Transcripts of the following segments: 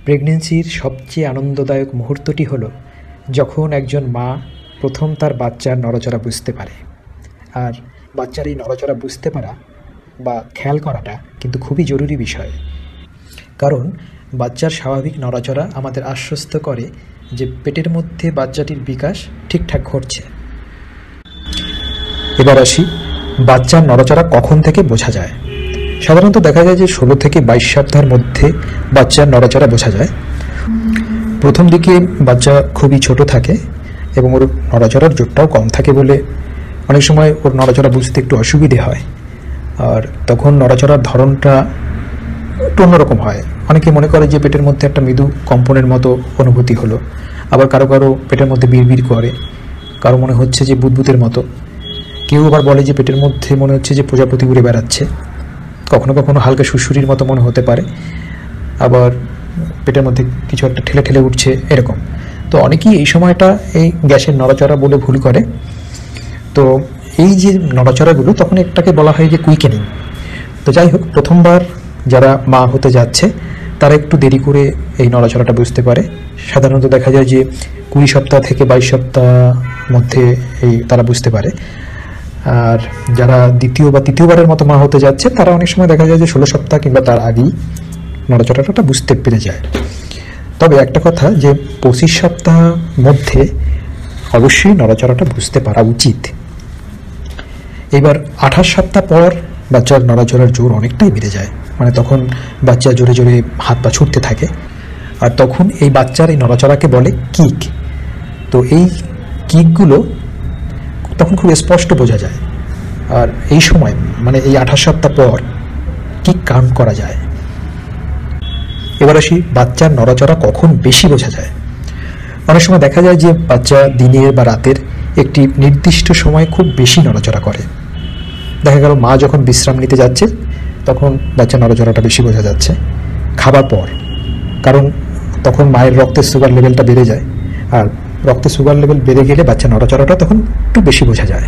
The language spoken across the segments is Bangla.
প্রেগন্যান্সির সবচেয়ে আনন্দদায়ক মুহূর্তটি হলো যখন একজন মা প্রথম তার বাচ্চার নড়াচড়া বুঝতে পারে। আর বাচ্চার এই নড়াচড়া বুঝতে পারা বা খেয়াল করাটা কিন্তু খুবই জরুরি বিষয়, কারণ বাচ্চার স্বাভাবিক নড়াচড়া আমাদের আশ্বস্ত করে যে পেটের মধ্যে বাচ্চাটির বিকাশ ঠিকঠাক ঘটছে। এবার আসি, বাচ্চার নড়াচড়া কখন থেকে বোঝা যায়। সাধারণত দেখা যায় যে 16 থেকে 22 সপ্তাহের মধ্যে বাচ্চার নড়াচড়া বোঝা যায়। প্রথম দিকে বাচ্চা খুবই ছোট থাকে এবং ওর নড়াচড়ার জোরটাও কম থাকে বলে অনেক সময় ওর নড়াচড়া বুঝতে একটু অসুবিধে হয়। আর তখন নড়াচড়ার ধরনটা একটু অন্যরকম হয়। অনেকে মনে করে যে পেটের মধ্যে একটা মৃদু কম্পনের মতো অনুভূতি হলো, আবার কারো কারো পেটের মধ্যে বিড়বিড় করে, কারো মনে হচ্ছে যে বুদবুদের মতো, কেউ আবার বলে যে পেটের মধ্যে মনে হচ্ছে যে প্রজাপতি উড়ে বেড়াচ্ছে, কখনো কখনো হালকা সুড়সুড়ির মতো মনে হতে পারে, আবার পেটের মধ্যে কিছু একটা ঠেলে ঠেলে উঠছে এরকম। তো অনেকেই এই সময়টা এই গ্যাসের নড়াচড়া বলে ভুল করে। তো এই যে নড়াচড়াগুলো তখন একটাকে বলা হয় যে কুইকেনিং। তো যাই হোক, প্রথমবার যারা মা হতে যাচ্ছে তারা একটু দেরি করে এই নড়াচড়াটা বুঝতে পারে। সাধারণত দেখা যায় যে 20 সপ্তাহ থেকে 22 সপ্তাহ মধ্যে তারা বুঝতে পারে। আর যারা দ্বিতীয় বা তৃতীয়বারের মতো মা হতে যাচ্ছে তারা অনেক সময় দেখা যায় যে 16 সপ্তাহ কিংবা তার আগেই নড়াচড়াটা বুঝতে পেরে যায়। তবে একটা কথা, যে 25 সপ্তাহ মধ্যে অবশ্যই নড়াচড়াটা বুঝতে পারা উচিত। এবার 28 সপ্তাহ পর বাচ্চার নড়াচড়ার জোর অনেকটাই বেড়ে যায়, মানে তখন বাচ্চা জোরে জোরে হাত পা ছুটতে থাকে। আর তখন এই বাচ্চার এই নড়াচড়াকে বলে কিক। তো এই কিকগুলো তখন খুব স্পষ্ট বোঝা যায়। আর এই সময় মানে এই 28 সপ্তাহ পর কিক কাউন্ট করা যায়। এবার আসি, বাচ্চার নড়াচড়া কখন বেশি বোঝা যায়। অনেক সময় দেখা যায় যে বাচ্চা দিনের বা রাতের একটি নির্দিষ্ট সময় খুব বেশি নড়াচড়া করে। দেখা গেল মা যখন বিশ্রাম নিতে যাচ্ছে তখন বাচ্চার নড়াচড়াটা বেশি বোঝা যাচ্ছে। খাবার পর, কারণ তখন মায়ের রক্তের সুগার লেভেলটা বেড়ে যায়, আর রক্তের সুগার লেভেল বেড়ে গেলে বাচ্চার নড়াচড়াটা তখন একটু বেশি বোঝা যায়।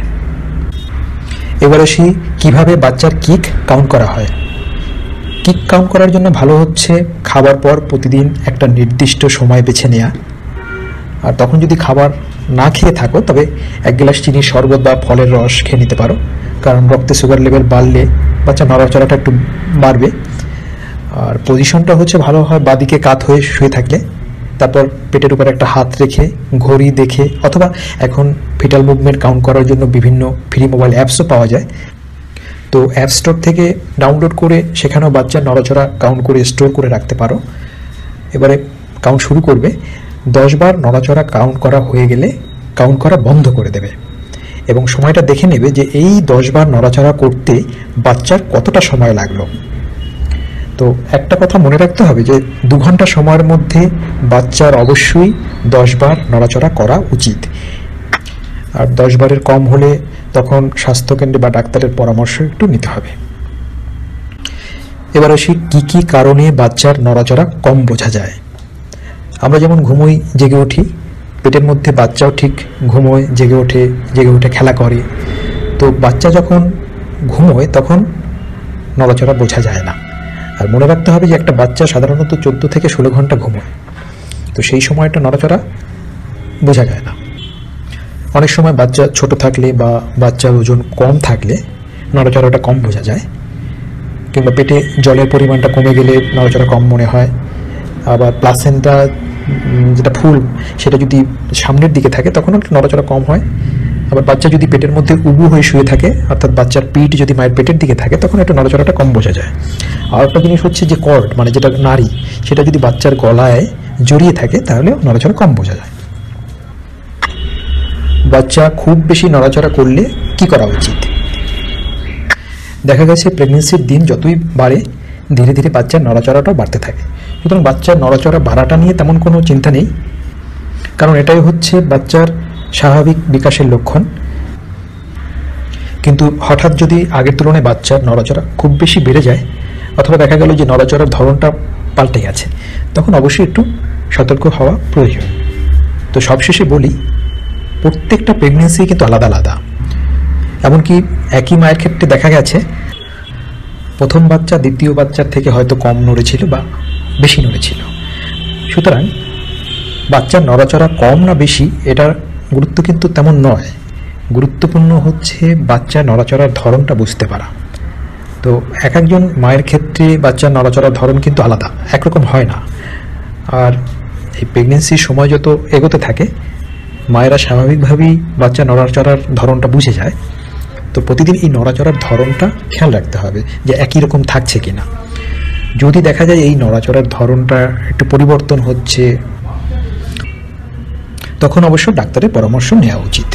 এবার আসি কীভাবে বাচ্চার কিক কাউন্ট করা হয়। কিক কাউন্ট করার জন্য ভালো হচ্ছে খাবার পর প্রতিদিন একটা নির্দিষ্ট সময় বেছে নেওয়া। আর তখন যদি খাবার না খেয়ে থাকো তবে 1 গ্লাস চিনির শরবত বা ফলের রস খেয়ে নিতে পারো, কারণ রক্তে সুগার লেভেল বাড়লে বাচ্চা নড়াচড়াটা একটু বাড়বে। আর পজিশনটা হচ্ছে ভালো হয় বাঁদিকে কাত হয়ে শুয়ে থাকলে, তারপর পেটের উপর একটা হাত রেখে ঘড়ি দেখে, অথবা এখন ফিটাল মুভমেন্ট কাউন্ট করার জন্য বিভিন্ন ফ্রি মোবাইল অ্যাপসও পাওয়া যায়। তো অ্যাপ স্টোর থেকে ডাউনলোড করে সেখানেও বাচ্চার নড়াচড়া কাউন্ট করে স্টোর করে রাখতে পারো। এবারে কাউন্ট শুরু করবে, 10 বার নড়াচড়া কাউন্ট করা হয়ে গেলে কাউন্ট করা বন্ধ করে দেবে এবং সময়টা দেখে নেবে যে এই 10 বার নড়াচড়া করতে বাচ্চার কতটা সময় লাগলো। তো একটা কথা মনে রাখতে হবে যে 2 ঘন্টা সময়ের মধ্যে বাচ্চার অবশ্যই 10 বার নড়াচড়া করা উচিত। আর 10 বারের কম হলে তখন স্বাস্থ্যকেন্দ্রে বা ডাক্তারের পরামর্শ একটু নিতে হবে। এবার আসি কী কী কারণে বাচ্চার নড়াচড়া কম বোঝা যায়। আমরা যেমন ঘুমোই, জেগে উঠি, পেটের মধ্যে বাচ্চাও ঠিক ঘুমোয়, জেগে ওঠে খেলা করে। তো বাচ্চা যখন ঘুমোয় তখন নড়াচড়া বোঝা যায় না। আর মনে রাখতে হবে যে একটা বাচ্চা সাধারণত 14 থেকে 16 ঘন্টা ঘুমোয়, তো সেই সময়টা নড়াচড়া বোঝা যায় না। অনেক সময় বাচ্চা ছোট থাকলে বা বাচ্চার ওজন কম থাকলে নড়াচড়াটা কম বোঝা যায়, কিংবা পেটে জলের পরিমাণটা কমে গেলে নড়াচড়া কম মনে হয়। আবার প্লাসেন্টা যেটা ফুল সেটা যদি সামনের দিকে থাকে তখন একটু নড়াচড়া কম হয়। আবার বাচ্চা যদি পেটের মধ্যে উবু হয়ে শুয়ে থাকে, অর্থাৎ বাচ্চার পিঠ যদি মায়ের পেটের দিকে থাকে, তখন একটু নড়াচড়াটা কম বোঝা যায়। আর একটা জিনিস হচ্ছে যে কর্ড, মানে যেটা নাড়ি, সেটা যদি বাচ্চার গলায় জড়িয়ে থাকে তাহলে নড়াচড়া কম বোঝা যায়। বাচ্চা খুব বেশি নড়াচড়া করলে কি করা উচিত? দেখা গেছে প্রেগনেন্সির দিন যতই বাড়ে ধীরে ধীরে বাচ্চার নড়াচড়াটাও বাড়তে থাকে। সুতরাং বাচ্চার নড়াচড়া বাড়াটা নিয়ে তেমন কোনো চিন্তা নেই, কারণ এটাই হচ্ছে বাচ্চার স্বাভাবিক বিকাশের লক্ষণ। কিন্তু হঠাৎ যদি আগের তুলনায় বাচ্চার নড়াচড়া খুব বেশি বেড়ে যায়, অথবা দেখা গেল যে নড়াচড়ার ধরনটা পাল্টে গেছে, তখন অবশ্যই একটু সতর্ক হওয়া প্রয়োজন। তো সবশেষে বলি, প্রত্যেকটা প্রেগনেন্সি কিন্তু আলাদা আলাদা। এমনকি একই মায়ের ক্ষেত্রে দেখা গেছে প্রথম বাচ্চা দ্বিতীয় বাচ্চার থেকে হয়তো কম নড়েছিল বা বেশি নড়েছিল। সুতরাং বাচ্চার নড়াচড়া কম না বেশি এটার গুরুত্ব কিন্তু তেমন নয়। গুরুত্বপূর্ণ হচ্ছে বাচ্চার নড়াচড়ার ধরনটা বুঝতে পারা। তো এক একজন মায়ের ক্ষেত্রে বাচ্চার নড়াচড়ার ধরন কিন্তু আলাদা, একরকম হয় না। আর এই প্রেগনেন্সির সময় যত এগোতে থাকে মায়েরা স্বাভাবিকভাবেই বাচ্চা নড়াচড়ার ধরনটা বুঝে যায়। তো প্রতিদিন এই নড়াচড়ার ধরনটা খেয়াল রাখতে হবে যে একই রকম থাকছে কিনা। যদি দেখা যায় এই নড়াচড়ার ধরনটা একটু পরিবর্তন হচ্ছে, তখন অবশ্য ডাক্তারের পরামর্শ নেওয়া উচিত।